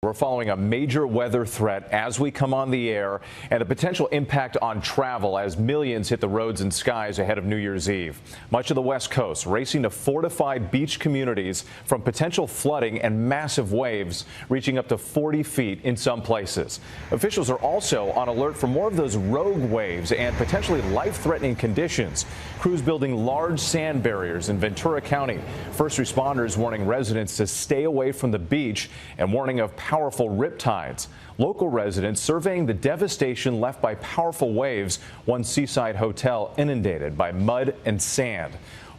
We're following a major weather threat as we come on the air and a potential impact on travel as millions hit the roads and skies ahead of New Year's Eve. Much of the West Coast racing to fortify beach communities from potential flooding and massive waves reaching up to 40 feet in some places. Officials are also on alert for more of those rogue waves and potentially life-threatening conditions. Crews building large sand barriers in Ventura County. First responders warning residents to stay away from the beach and warning of powerful riptides. Local residents surveying the devastation left by powerful waves. One seaside hotel inundated by mud and sand.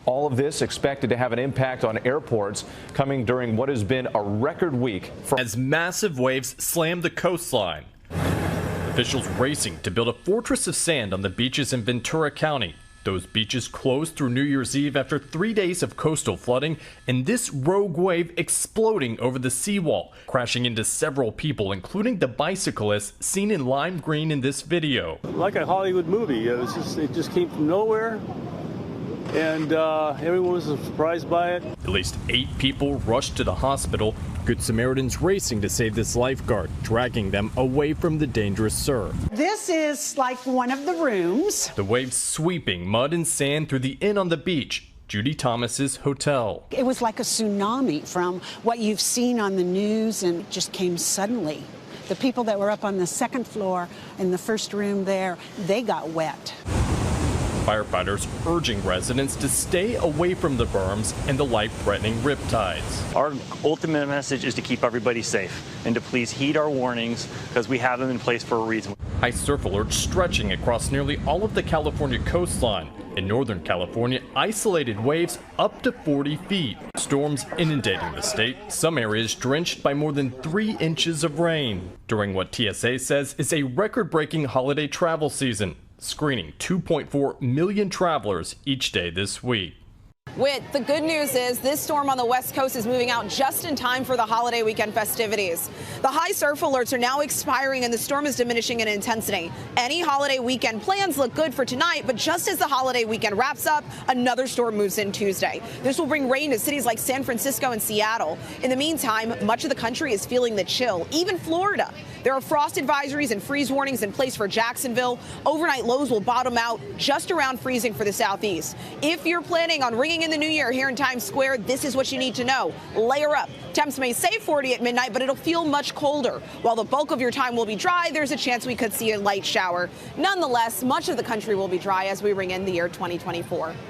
All of this expected to have an impact on airports coming during what has been a record week as massive waves slam the coastline. Officials racing to build a fortress of sand on the beaches in Ventura County. Those beaches closed through New Year's Eve after 3 days of coastal flooding and this rogue wave exploding over the seawall, crashing into several people, including the bicyclist seen in lime green in this video. Like a Hollywood movie, it just came from nowhere, and everyone was surprised by it. At least 8 people rushed to the hospital. Good Samaritans racing to save this lifeguard, dragging them away from the dangerous surf. This is like one of the rooms. The waves sweeping mud and sand through the inn on the beach, Judy Thomas's hotel. It was like a tsunami from what you've seen on the news, and it just came suddenly. The people that were up on the second floor in the first room there, they got wet. Firefighters urging residents to stay away from the berms and the life-threatening riptides. Our ultimate message is to keep everybody safe and to please heed our warnings because we have them in place for a reason. High surf alerts stretching across nearly all of the California coastline. In Northern California, isolated waves up to 40 feet. Storms inundating the state, some areas drenched by more than 3 inches of rain during what TSA says is a record-breaking holiday travel season, screening 2.4 million travelers each day this week. Whit, the good news is this storm on the West Coast is moving out just in time for the holiday weekend festivities. The high surf alerts are now expiring and the storm is diminishing in intensity. Any holiday weekend plans look good for tonight, but just as the holiday weekend wraps up, another storm moves in Tuesday. This will bring rain to cities like San Francisco and Seattle. In the meantime, much of the country is feeling the chill, even Florida. There are frost advisories and freeze warnings in place for Jacksonville. Overnight lows will bottom out just around freezing for the southeast. If you're planning on ringing in the new year here in Times Square, this is what you need to know. Layer up. Temps may say 40 at midnight, but it'll feel much colder. While the bulk of your time will be dry, there's a chance we could see a light shower. Nonetheless, much of the country will be dry as we ring in the year 2024.